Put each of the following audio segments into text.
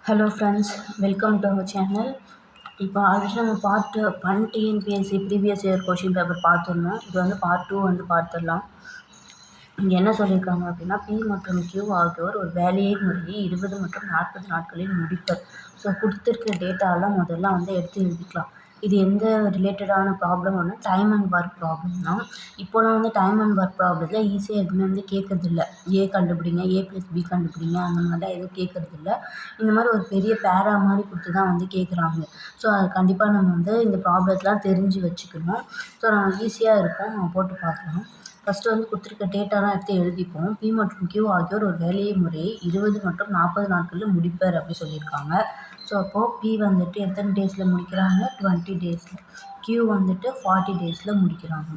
Hello friends, welcome to our channel. இப்போ already நம்ம TNPSC previous year question paper பார்த்துருந்தோம். இது வந்து பார்ட் 2 வந்து பார்த்துடலாம். இங்கே என்ன சொல்லியிருக்காங்க அப்படின்னா, பி மற்றும் கியூ ஆகியோர் ஒரு வேலையை முறையே 20 மற்றும் 40 நாட்களில் முடிப்பர். ஸோ கொடுத்துருக்க டேட்டாலாம் முதல்ல வந்து எடுத்து எழுதிக்கலாம். இது எந்த ரிலேட்டடான ப்ராப்ளம் அப்படின்னா டைம் அண்ட் ஒர்க் ப்ராப்ளம் தான். இப்போலாம் வந்து டைம் அண்ட் ஒர்க் ப்ராப்ளத்தில் ஈஸியாக எதுவுமே வந்து கேட்கறதில்ல. ஏ கண்டுபிடிங்க, A+B கண்டுபிடிங்க, அந்த மாதிரிலாம் எதுவும் கேட்கறதில்ல. இந்த மாதிரி ஒரு பெரிய பேரா மாதிரி கொடுத்து தான் வந்து கேட்குறாங்க. ஸோ அது கண்டிப்பாக நம்ம வந்து இந்த ப்ராப்ளத்தெலாம் தெரிஞ்சு வச்சுக்கணும். ஸோ நம்ம ஈஸியாக இருக்கும், நம்ம போட்டு பார்க்கலாம். ஃபஸ்ட்டு வந்து கொடுத்துருக்க டேட்டாலாம் எடுத்து எழுதிப்போம். பி மற்றும் கியூ ஆகியோர் ஒரு வேலையை முறையை 20 மற்றும் 40 நாட்களில் முடிப்பர் அப்படி சொல்லியிருக்காங்க. ஸோ அப்போது பி வந்துட்டு எத்தனை டேஸில் முடிக்கிறாங்க? 20 டேஸில். கியூ வந்துட்டு 40 டேஸில் முடிக்கிறாங்க.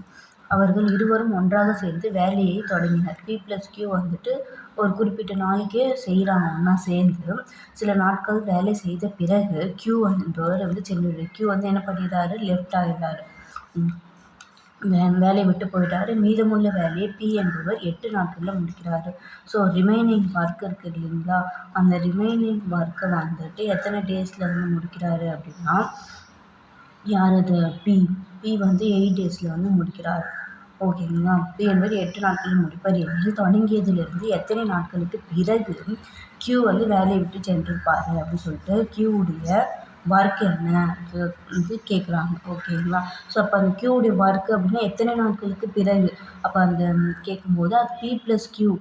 அவர்கள் இருவரும் ஒன்றாக சேர்ந்து வேலையை தொடங்கினர். பி ப்ளஸ் கியூ வந்துட்டு ஒரு குறிப்பிட்ட நாளைக்கே செய்கிறாங்க ஒன்றா சேர்ந்து. சில நாட்கள் வேலை செய்த பிறகு கியூ என்பவர் வந்து சென்றுவிட்டார். கியூ வந்து என்ன பண்ணிடுறாரு? லெஃப்ட் ஆகிடுறாரு, வேலையை விட்டு போயிட்டாரு. மீதமுள்ள வேலையை பி என்பவர் 8 நாட்களில் முடிக்கிறாரு. ஸோ ரிமைனிங் ஒர்க் இருக்குது இல்லைங்களா, அந்த ரிமைனிங் ஒர்க்கை வந்துட்டு எத்தனை டேஸில் வந்து முடிக்கிறாரு அப்படின்னா, யார் அது? பி வந்து 8 டேஸில் வந்து முடிக்கிறார். ஓகேங்களா. பி என்பது 8 நாட்களில் முடிப்பார் எனில் தொடங்கியதிலிருந்து எத்தனை நாட்களுக்கு பிறகு கியூ வந்து வேலையை விட்டு சென்றிருப்பார் அப்படின்னு சொல்லிட்டு கியூவுடைய ஒர்க் என்ன வந்து கேட்குறாங்க. ஓகேங்களா. ஸோ அப்போ அந்த கியூவுடைய ஒர்க் அப்படின்னா எத்தனை நாட்களுக்கு பிறகு, அப்போ அந்த கேட்கும்போது அது பி ப்ளஸ் கியூ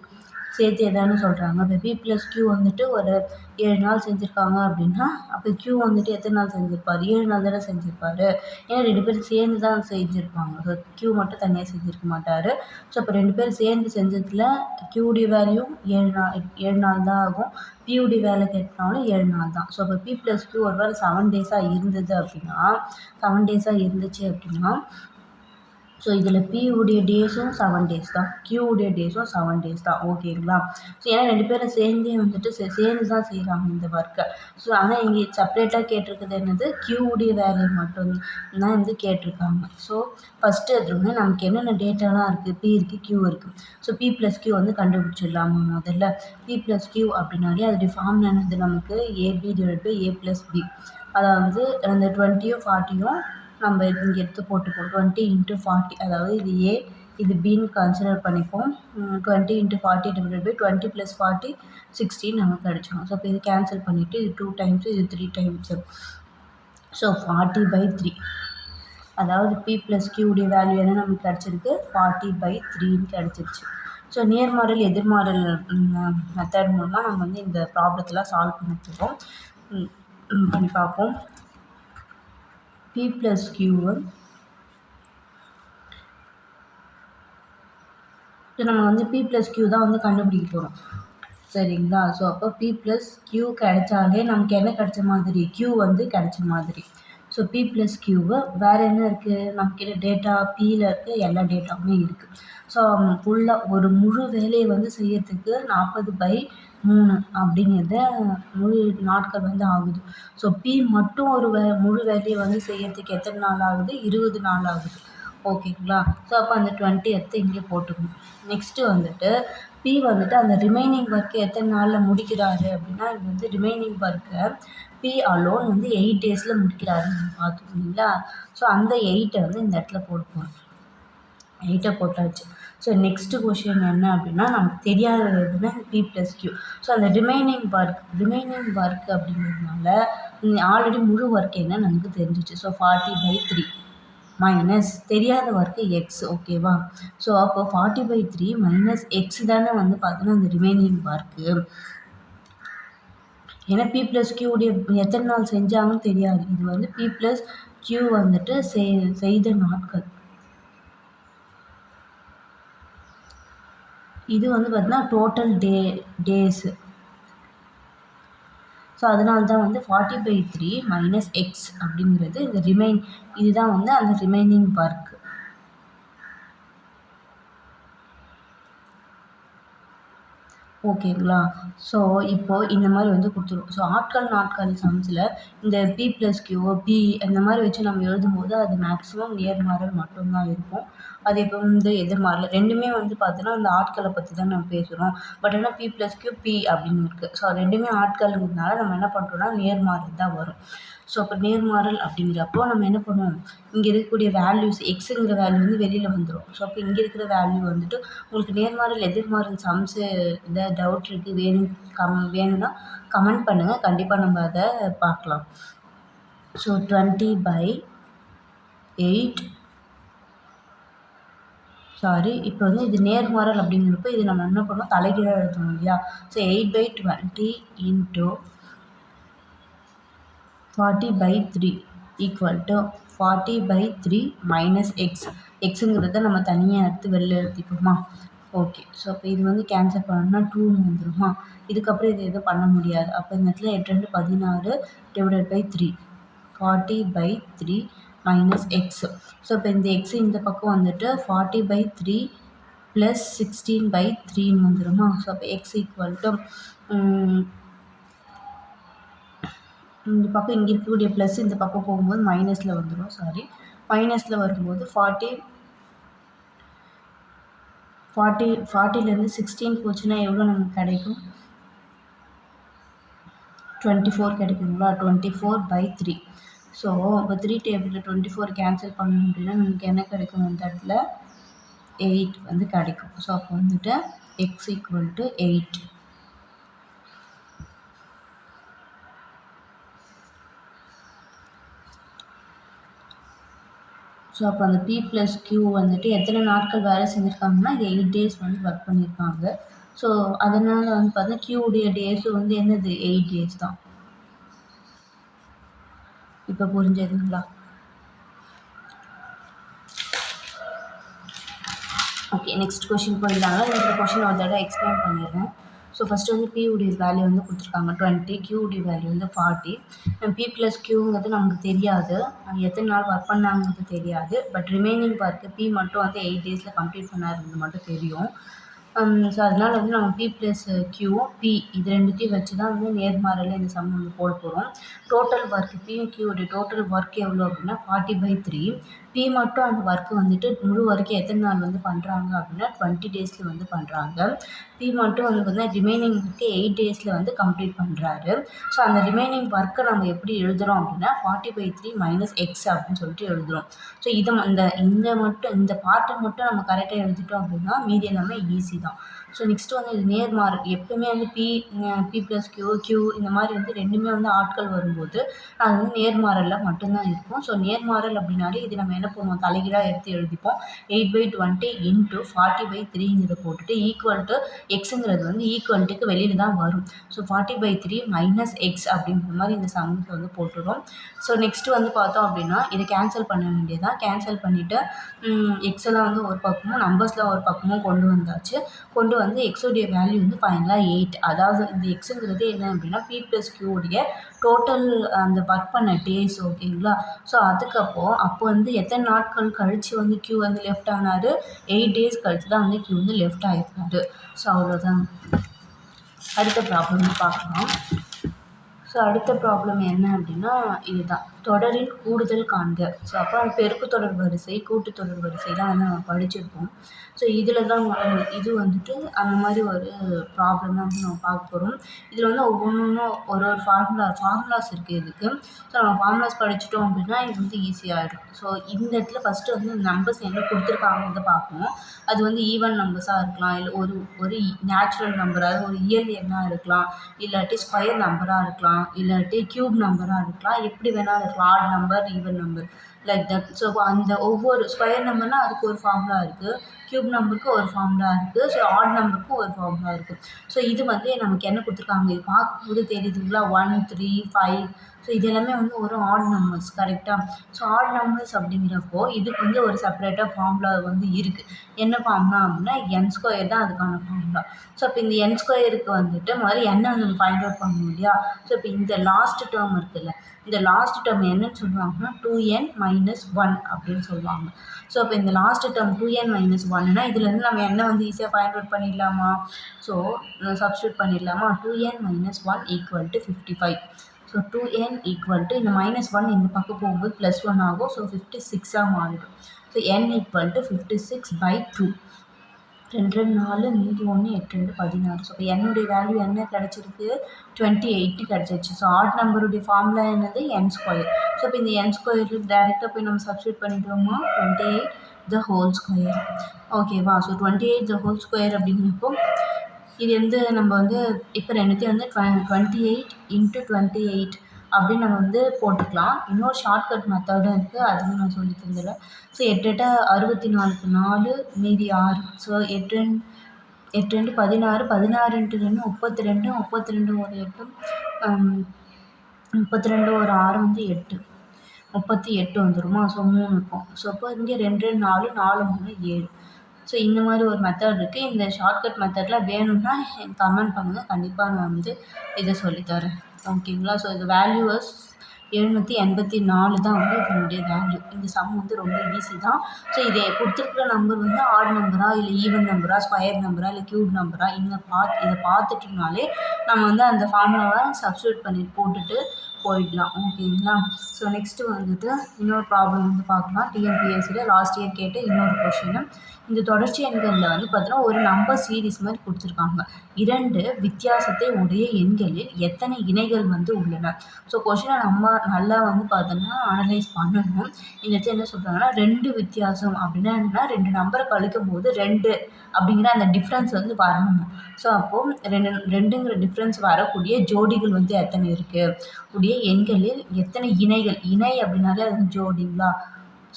சேர்த்து எதான்னு சொல்கிறாங்க. இப்போ பி ப்ளஸ் கியூ வந்துட்டு ஒரு 7 நாள் செஞ்சுருக்காங்க அப்படின்னா, அப்போ கியூ வந்துட்டு எத்தனை நாள் செஞ்சுருப்பார்? 7 நாள் தானே செஞ்சுருப்பார். ஏன்னா 2 பேரும் சேர்ந்து தான் செஞ்சுருப்பாங்க. ஸோ கியூ மட்டும் தனியாக செஞ்சுருக்க மாட்டார். ஸோ அப்போ 2 பேரும் சேர்ந்து செஞ்சதில் கியூடைய வேல்யூ 7 நாள் தான் ஆகும். பியுடைய வேலை கேட்டாலும் 7 நாள் தான். ஸோ அப்போ பி ப்ளஸ் கியூ ஒரு வேளை 7 டேஸாக இருந்தது அப்படின்னா, 7 டேஸாக இருந்துச்சு அப்படின்னா, ஸோ இதில் பியுடைய டேஸும் 7 டேஸ் தான், கியூவுடைய டேஸும் 7 டேஸ் தான். ஓகேங்களா. ஸோ ஏன்னா 2 பேரும் சேர்ந்தே வந்துட்டு சேர்ந்து தான் செய்கிறாங்க இந்த ஒர்க்கை. ஸோ ஆனால் இங்கே செப்பரேட்டாக கேட்டிருக்குது என்னது? கியூவுடைய வேலையை மட்டும் தான் வந்து கேட்டிருக்காங்க. ஸோ ஃபஸ்ட்டு எடுத்தோடனே நமக்கு என்னென்ன டேட்டாலாம் இருக்குது? பி இருக்குது, கியூ இருக்குது. ஸோ பி ப்ளஸ் கியூ வந்து கண்டுபிடிச்சிடலாமா முதல்ல? பி ப்ளஸ் கியூ அப்படின்னாலே அதோடைய ஃபார்ம் என்னது நமக்கு? AB/A+B. அதாவது அந்த 20யும் 40யும் நம்ம இங்கே எடுத்து போட்டுப்போம். 20 × 40, அதாவது இது ஏ இது பின்னு கன்சிடர் பண்ணிப்போம். 20 × 40 / 20 + 40 60 நமக்கு கிடச்சிடும். ஸோ இப்போ இது கேன்சல் பண்ணிவிட்டு இது 2 டைம்ஸு, இது 3 டைம்ஸு. ஸோ 40/3, அதாவது பி ப்ளஸ் கியூடைய வேல்யூ என்ன நமக்கு கிடச்சிருக்கு? 40/3ன்னு கிடச்சிருச்சு. ஸோ நேர்மாறல் எதிர்மாறல் மெத்தட் மூலமாக நம்ம வந்து இந்த ப்ராப்ளத்தெலாம் சால்வ் பண்ண போகிறோம். பண்ணி பார்ப்போம். பி ப்ளஸ் கியூவை நம்ம வந்து பி ப்ளஸ் கியூ தான் வந்து கண்டுபிடிக்க போகிறோம். சரிங்களா. ஸோ அப்போ பி ப்ளஸ் கியூ கிடைச்சாலே நமக்கு என்ன கிடைச்ச மாதிரி? கியூ வந்து கிடைச்ச மாதிரி. ஸோ பி ப்ளஸ் கியூவை வேறு என்ன இருக்குது? நமக்கு டேட்டா பியில் இருக்குது, எல்லா டேட்டாவுமே இருக்குது. ஸோ ஃபுல்லாக ஒரு முழு வேலையை வந்து செய்யறதுக்கு 40/3 அப்படிங்கிறத முழு நாட்கள் வந்து ஆகுது. ஸோ பி மட்டும் ஒரு முழு வேலையை வந்து செய்யறதுக்கு எத்தனை நாள் ஆகுது? 20 நாள் ஆகுது. ஓகேங்களா. ஸோ அப்போ அந்த 20 எடுத்து இங்கே போட்டுக்கணும். நெக்ஸ்ட்டு வந்துட்டு பி வந்துட்டு அந்த ரிமைனிங் ஒர்க்கை எத்தனை நாளில் முடிக்கிறாரு அப்படின்னா, இது வந்து ரிமைனிங் ஒர்க்கை பி அலோன் வந்து 8 டேஸில் முடிக்கிறாருன்னு நம்ம பார்த்தோம் இல்லைங்களா. ஸோ அந்த 8 வந்து இந்த இடத்துல போட்டுக்கணும். 8 போட்டாச்சு. ஸோ நெக்ஸ்ட்டு கொஷின் என்ன அப்படின்னா, நமக்கு தெரியாதது எதுனா பி ப்ளஸ் கியூ. ஸோ அந்த ரிமைனிங் ஒர்க் அப்படிங்கிறதுனால ஆல்ரெடி முழு ஒர்க் என்ன நமக்கு தெரிஞ்சிச்சு. ஸோ 40/3 மைனஸ் தெரியாத ஒர்க்கு எக்ஸ். ஓகேவா. ஸோ அப்போ 40/3 மைனஸ் எக்ஸ் தானே வந்து பார்த்தோன்னா அந்த ரிமைனிங் ஒர்க்கு. ஏன்னா பி ப்ளஸ் கியூடைய எத்தனை நாள் செஞ்சாங்கன்னு தெரியாது. இது வந்து பி ப்ளஸ் கியூ வந்துட்டு செய்த நாட்கள். இது வந்து பார்த்தீங்கன்னா டோட்டல் டேஸு. ஸோ அதனால தான் வந்து 40/3 மைனஸ் எக்ஸ் அப்படிங்கிறது இந்த இதுதான் வந்து அந்த ரிமைனிங் ஒர்க். ஓகேங்களா? ஸோ, இப்போ இந்த மாரி வந்து குடுத்துரும். ஸோ, ஆட்கள், நாட்கள் சம்ஸ்ல இந்த P+Q, P அந்த மாரி வச்சு நம்ம எழுதும்போது அது மேக்ஸிமம் நேர்மாறல் மட்டும் தான் இருக்கும். அது இப்போ வந்து எதிர்மாறல் 2மே வந்து பார்த்தீங்கன்னா, அந்த ஆட்கள பத்தி தான் நம்ம பேசுறோம். பட் ஆனா P+Q, P அப்படின்னு இருக்கு. ஸோ, 2மே ஆட்கள்ங்கிறதுனால நம்ம என்ன பண்றோம்னா, நேர்மாறல் தான் வரும். ஸோ, அப்போ நேர்மாறல் அப்படிங்கிறப்போ நம்ம என்ன பண்ணுவோம், இங்க இருக்கக்கூடிய வேல்யூஸ் எக்ஸுங்கிற வேல்யூ வந்து வெளியில வந்துரும். ஸோ, அப்போ இங்க இருக்கிற வேல்யூ வந்துட்டு உங்களுக்கு நேர்மாறல், எதிர்மாறல் சம்ஸு ஏதாவது டவுட் இருக்கு வேணும்னா கமெண்ட் பண்ணுங்க. கண்டிப்பா நம்ம அத பார்க்கலாம். ஸோ 20/8 சாரி இப்போ வந்து இது நேர்மாறல் அப்படிங்கிறப்போ இது நம்ம என்ன பண்ணுவோம் தலைகீழா எழுதணும் இல்லையா? So 8/20 into 40/3 equal to 40/3 minus X. எக்ஸுங்கிறத நம்ம தனியாக எடுத்து வெளில எழுதிப்போமா? ஓகே. ஸோ அப்போ இது வந்து கேன்சல் பண்ணோம்னா 2ன்னு வந்துருமா? இதுக்கப்புறம் இது எதுவும் பண்ண முடியாது. அப்போ இந்த இடத்துல 8 2 16 divided by 3 40/3 minus x. So இப்போ இந்த எக்ஸ் இந்த பக்கம் வந்துட்டு 40/3 ப்ளஸ் 16/3ன்னு வந்துருமா? ஸோ அப்போ எக்ஸ் ஈக்குவல் டு இந்த பக்கம் இங்கே இருக்கக்கூடிய ப்ளஸ் இந்த பக்கம் போகும்போது மைனஸில் வந்துடும். சாரி, மைனஸில் வரும்போது 40லேருந்து 16 போச்சுன்னா எவ்வளோ நமக்கு கிடைக்கும்? 24 கிடைக்குங்களா? 24/3. ஸோ இப்போ 3 டேபிளில் 24 கேன்சல் பண்ணணும் அப்படின்னா நமக்கு என்ன கிடைக்கும்? இந்த இடத்துல 8 வந்து கிடைக்கும். ஸோ அப்போ வந்துட்டு எக்ஸ் ஈக்குவல் டு 8. ஸோ அப்போ அந்த P+Q வந்துட்டு எத்தனை நாட்கள் வேலை செஞ்சுருக்காங்கன்னா 8 டேஸ் வந்து ஒர்க் பண்ணியிருக்காங்க. ஸோ அதனால் வந்து பார்த்தா Qவுடைய டேஸும் வந்து என்னது 8 டேஸ் தான். இப்போ புரிஞ்சதுங்களா? ஓகே, நெக்ஸ்ட் கொஷின் போயிடலாங்க. இந்த கொஷின் ஒரு தடவை எக்ஸ்பிளைன் பண்ணிடுறேன். ஸோ ஃபஸ்ட்டு வந்து P உடைய வேல்யூ வந்து கொடுத்துருக்காங்க 20, Q உடைய வேல்யூ வந்து 40. P+Qங்கிறது நமக்கு தெரியாது, எத்தனை நாள் ஒர்க் பண்ணாங்கிறது தெரியாது. பட் ரிமைனிங் ஒர்க்கு P மட்டும் வந்து 8 டேஸில் கம்ப்ளீட் பண்ணாருங்கிறது மட்டும் தெரியும். ஸோ அதனால் வந்து நம்ம P+Q, P இது ரெண்டுத்தையும் வச்சு தான் வந்து நேர்மாறலில் இந்த சம் வந்து போட போகிறோம். டோட்டல் ஒர்க் P Q உடைய டோட்டல் ஒர்க் எவ்வளோ அப்படின்னா 40/3. P மட்டும் அந்த ஒர்க்கு வந்துட்டு முழு ஒர்க்கு எத்தனை நாள் வந்து பண்ணுறாங்க அப்படின்னா 20 டேஸில் வந்து பண்ணுறாங்க. P மட்டும் வந்து பார்த்தீங்கன்னா ரிமைனிங் ஒர்க்கு 8 டேஸில் வந்து கம்ப்ளீட் பண்ணுறாரு. ஸோ அந்த ரிமைனிங் ஒர்க்கை நம்ம எப்படி எழுதுகிறோம் அப்படின்னா 40/3 மைனஸ் எக்ஸ் அப்படின்னு சொல்லிட்டு எழுதுகிறோம். ஸோ இதை இந்த பார்ட்டை மட்டும் நம்ம கரெக்டாக எழுதிட்டோம் அப்படின்னா மீதி எல்லாமே ஈஸி தான். ஸோ நெக்ஸ்ட்டு வந்து இது நேர்மாறல் எப்பவுமே வந்து P+Q, Q இந்த மாதிரி வந்து ரெண்டுமே வந்து ஆட்கள் வரும்போது அது வந்து நேர்மாறலில் மட்டும்தான் இருக்கும். ஸோ நேர்மாறல் அப்படின்னாலே இது நம்ம என்ன பண்ணுவோம் தலைகீழாக எடுத்து எழுதிப்போம். 8/20 இன்ட்டு 40/3ங்கிறத போட்டுட்டு ஈக்குவல் டு எக்ஸுங்கிறது வந்து ஈக்குவல்ட்டுக்கு வெளியில் தான் வரும். ஸோ 40/3 மைனஸ் எக்ஸ் அப்படிங்கிற மாதிரி இந்த சம்மில் வந்து போட்டுடும். ஸோ நெக்ஸ்ட்டு வந்து பார்த்தோம் அப்படின்னா இதை கேன்சல் பண்ண வேண்டியதான். கேன்சல் பண்ணிவிட்டு எக்ஸெல்லாம் வந்து ஒரு பக்கமும் நம்பர்ஸில் ஒரு பக்கமும் கொண்டு வந்தாச்சு. கொண்டு வந்து எக்ஸுடைய வேல்யூ வந்து ஃபைனலாக 8. அதாவது இந்த எக்ஸுங்கிறது என்ன அப்படின்னா P+Q உடைய டோட்டல் அந்த ஒர்க் பண்ண டேஸ். ஓகேங்களா? ஸோ அப்போ வந்து எத்தனை நாட்கள் கழித்து வந்து Q வந்து லெஃப்ட் ஆனார்? 8 டேஸ் கழித்து தான் வந்து Q வந்து லெஃப்ட் ஆகிருக்காரு. ஸோ அவ்வளோதான். அடுத்த ப்ராப்ளம் பார்க்கலாம். ஸோ அடுத்த ப்ராப்ளம் என்ன அப்படின்னா இதுதான், தொடரின் கூடுதல் காண்க. ஸோ அப்போ பெருக்கு தொடர் வரிசை, கூட்டு தொடர் வரிசைலாம் வந்து நம்ம படிச்சிருப்போம். ஸோ இதில் தான் இது வந்துட்டு அந்த மாதிரி ஒரு ப்ராப்ளம் தான் வந்து நம்ம பார்க்க போகிறோம். இதில் வந்து ஒவ்வொன்றும் ஒரு ஃபார்முலாஸ் இருக்குது இதுக்கு. ஸோ நம்ம ஃபார்முலாஸ் படிச்சிட்டோம் அப்படின்னா இது வந்து ஈஸியாகிடும். ஸோ இந்த இடத்துல ஃபஸ்ட்டு வந்து நம்பர்ஸ் என்ன கொடுத்துருக்காங்கன்றத பார்க்கணும். அது வந்து ஈவன் நம்பர்ஸாக இருக்கலாம், இல்லை ஒரு நேச்சுரல் நம்பர், அதாவது ஒரு இயல் எண்ணாக இருக்கலாம், இல்லாட்டி ஸ்கொயர் நம்பராக இருக்கலாம், இல்லாட்டி க்யூப் நம்பராக இருக்கலாம், எப்படி வேணாலும் இருக்கலாம். Add number, even number like that. So அந்த ஒவ்வொரு ஸ்கொயர் நம்பர்னால் அதுக்கு ஒரு ஃபார்முலா இருக்குது, க்யூப் நம்பருக்கு ஒரு ஃபார்முலா இருக்குது, ஸோ ஆட் நம்பருக்கும் ஒரு ஃபார்முலா இருக்குது. ஸோ இது வந்து நமக்கு என்ன கொடுத்துருக்காங்க இது பார்க்கும்போது தெரியுதுங்களா? 1 3 5. ஸோ இது எல்லாமே வந்து ஒரு ஆட் நம்பர்ஸ். கரெக்டாக? ஸோ ஆட் நம்பர்ஸ் அப்படிங்கிறப்போ இதுக்கு வந்து ஒரு செப்பரேட்டாக ஃபார்முலா வந்து இருக்குது. என்ன ஃபார்முலா அப்படின்னா n² தான் அதுக்கான ஃபார்முலா. ஸோ இப்போ இந்த n² வந்துட்டு முதல்ல என்ன நம்ம ஃபைண்ட் அவுட் பண்ணணும் இல்லையா? ஸோ இப்போ இந்த லாஸ்ட் டேர்ம் இருக்குல்ல, இந்த லாஸ்ட் டேர்ம் என்னன்னு சொல்லுவாங்கன்னா 2n - -1 அப்படின்னு சொல்லுவாங்க. ஸோ அப்போ இந்த லாஸ்ட் டேர்ம் 2n - 1னா இதுலேருந்து நம்ம என்ன வந்து ஈஸியாக ஃபைண்ட் அவுட் பண்ணிடலாமா? ஸோ சப்ஸ்டியூட் பண்ணிடலாமா? 2n - 1 = 55. ஸோ 2n = இந்த -1 இந்த பக்கம் போகும்போது +1 ஆகும். ஸோ 56 மாறிடும். So n = 56/2. 2 4 மீதி 1 8 2 16. ஸோ இப்போ என்னுடைய வேல்யூ என்ன கிடச்சிருக்கு? 28 கிடச்சிருச்சு. ஸோ ஆட் நம்பருடைய ஃபார்முலா என்னது? n². ஸோ இப்போ இந்த n² டேரெக்டாக போய் நம்ம சப்ஸ்டியூட் பண்ணிவிடுவோமா? 28² ஓகேவா? ஸோ 28² அப்படிங்கிறப்போ இது வந்து நம்ம வந்து இப்போ ரெண்டுத்தையும் வந்து 28 × 28 அப்படின்னு நம்ம வந்து போட்டுக்கலாம். இன்னொரு ஷார்ட்கட் மெத்தடும் இருக்குது, அதுவும் நான் சொல்லி தந்துடுறேன். ஸோ 8 8 64க்கு 4 மீதி 6. ஸோ 8 8 2 16 16 × 2 32 32 ஒரு 8 32 ஒரு 6 வந்து 8 38 வந்துருமா? ஸோ 3 இருக்கும். ஸோ அப்போ இங்கே 2 4 4 3 7. ஸோ இந்த மாதிரி ஒரு மெத்தட் இருக்குது. இந்த ஷார்ட்கட் மெத்தடில் வேணும்னா எனக்கு கமெண்ட் பண்ணுங்கள். கண்டிப்பாக நான் வந்து இதை சொல்லித்தரேன். ஓகேங்களா? ஸோ இது வேல்யூவஸ் 784 தான் வந்து இதனுடைய வேல்யூ. இந்த சம் வந்து ரொம்ப ஈஸி தான். ஸோ இதை கொடுத்துருக்குற நம்பர் வந்து ஆட் நம்பரா, இல்லை ஈவன் நம்பரா, ஸ்கொயர் நம்பரா, இல்லை க்யூப் நம்பரா, இதை பார்த்துட்டோம்னாலே நம்ம வந்து அந்த ஃபார்முலாவை சப்ஸ்டியூட் பண்ணி போட்டுட்டு போயிடலாம். ஓகேங்களா? ஸோ நெக்ஸ்ட்டு வந்துட்டு இன்னொரு ப்ராப்ளம் வந்து பார்க்கலாம். டிஎன்பிஎஸ்சியில் லாஸ்ட் இயர் கேட்ட இன்னொரு கொஷின். இந்த தொடர்ச்சி எண்களில் வந்து பார்த்தீங்கன்னா ஒரு நம்பர் சீரீஸ் மாதிரி கொடுத்துருக்காங்க. 2 வித்தியாசத்தை உடைய எண்களில் எத்தனை இணைகள் வந்து உள்ளன? ஸோ கொஷினை நம்ம நல்லா வந்து பார்த்தோம்னா அனலைஸ் பண்ணணும். இந்த இடத்துல என்ன சொல்கிறாங்கன்னா 2 வித்தியாசம் அப்படின்னா என்னன்னா 2 நம்பரை கழிக்கும் போது 2 அப்படிங்கிற அந்த டிஃப்ரென்ஸ் வந்து வரணும். ஸோ அப்போது 2ங்கிற டிஃப்ரென்ஸ் வரக்கூடிய ஜோடிகள் வந்து எத்தனை இருக்குது? உடைய எண்களில் எத்தனை இணைகள்? இணை அப்படின்னாலே அது ஜோடிங்களா?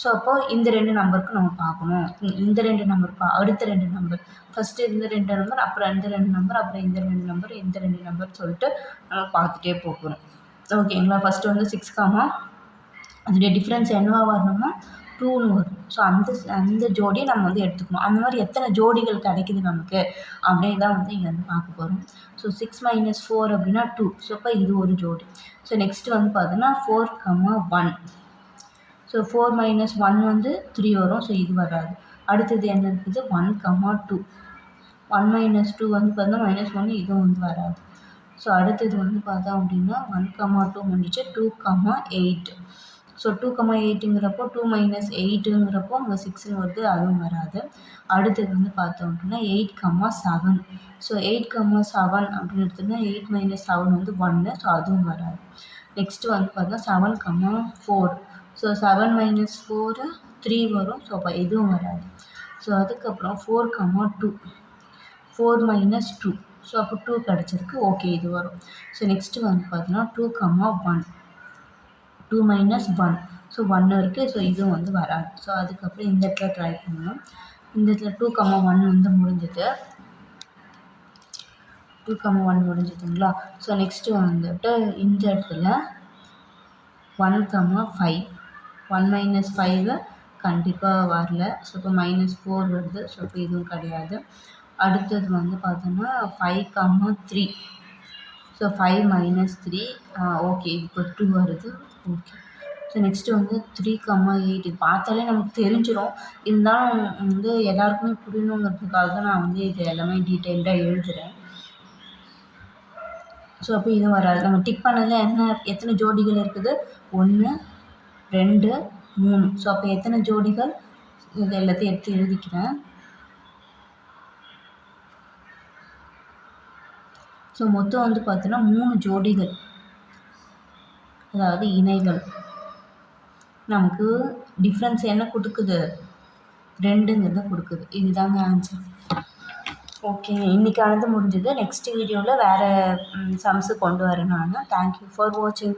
ஸோ அப்போது இந்த 2 நம்பருக்கு நம்ம பார்க்கணும். இந்த 2 நம்பர் அடுத்த 2 நம்பர், ஃபஸ்ட்டு இந்த 2 நம்பர், அப்புறம் இந்த 2 நம்பர், அப்புறம் இந்த 2 நம்பர், இந்த 2 நம்பர் சொல்லிட்டு நம்ம பார்த்துட்டே போகணும். ஓகேங்களா? ஃபஸ்ட்டு வந்து 6, அதோடைய டிஃப்ரென்ஸ் என்னவா வரணும்னா 2ன்னு வரும். ஸோ அந்த ஜோடியை நம்ம வந்து எடுத்துக்கணும். அந்த மாதிரி எத்தனை ஜோடிகள் கிடைக்குது நமக்கு அப்படின்னு தான் வந்து இங்கே வந்து பார்க்க போகிறோம். ஸோ 6 - 4 அப்படின்னா 2. ஸோ அப்போ இது ஒரு ஜோடி. ஸோ நெக்ஸ்ட்டு வந்து பார்த்தோன்னா 4, 1. ஸோ 4 - 1 வந்து 3 வரும். ஸோ இது வராது. அடுத்தது என்ன இருக்குது? 1, 2. 1 - 2 வந்து பார்த்தோன்னா -1, இதுவும் வந்து வராது. ஸோ அடுத்தது வந்து பார்த்தோம் அப்படின்னா 1, 2 முடிஞ்சு 2, 8. ஸோ 2, 8ங்கிறப்போ 2 - 8ங்கிறப்போ அங்கே 6ன்னு வருது, அதுவும் வராது. அடுத்தது வந்து பார்த்தோம் அப்படின்னா 8, 7. ஸோ 8, 7 அப்படின்னு எடுத்தோம்னா 8 - 7 வந்து 1. ஸோ அதுவும் வராது. நெக்ஸ்ட்டு வந்து பார்த்தா 7, 4. ஸோ 7 - 4 3 வரும். ஸோ அப்போ இதுவும் வராது. ஸோ அதுக்கப்புறம் 4, 2. 4 - 2. ஸோ அப்போ 2 கிடச்சிருக்கு. ஓகே, இது வரும். ஸோ நெக்ஸ்ட்டு வந்து பார்த்தீங்கன்னா 2, 1. 2 - 1. ஸோ 1 இருக்குது. ஸோ இதுவும் வந்து வராது. ஸோ அதுக்கப்புறம் இந்த இடத்துல ட்ரை பண்ணணும். இந்த இடத்துல 2, 1 வந்து முடிஞ்சுது. 2, 1 முடிஞ்சுதுங்களா? ஸோ நெக்ஸ்ட்டு வந்துட்டு இந்த இடத்துல 1, 5. 1 - 5 கண்டிப்பாக வரல. ஸோ இப்போ -4 வருது. ஸோ இப்போ இதுவும் கிடையாது. அடுத்தது வந்து பார்த்தோன்னா 5, 3. ஸோ 5 - 3 ஓகே, இப்போ 2 வருது. ஓகே. ஸோ நெக்ஸ்ட்டு வந்து 3, 8. இது பார்த்தாலே நமக்கு தெரிஞ்சிடும். இருந்தாலும் வந்து எல்லாருக்குமே புரியணுங்கிறதுக்காக தான் நான் வந்து இது எல்லாமே டீட்டெயில்டாக எழுதுகிறேன். ஸோ அப்போ இதுவும் வராது. நம்ம டிக் பண்ணதில் எத்தனை ஜோடிகள் இருக்குது? 1, 2, 3. ஸோ அப்போ எத்தனை ஜோடிகள்? இது எல்லாத்தையும் எடுத்து எழுதிக்கிறேன். ஸோ மொத்தம் வந்து பார்த்தோன்னா 3 ஜோடிகள், அதாவது இணைகள். நமக்கு டிஃப்ரென்ஸ் என்ன கொடுக்குது? 2ங்கிறத கொடுக்குது. இதுதாங்க ஆன்சர். ஓகே, இன்றைக்கானது முடிஞ்சது. நெக்ஸ்ட் வீடியோவில் வேறு சம்ஸு கொண்டு வரேன் நான். தேங்க்யூ ஃபார் வாட்சிங்.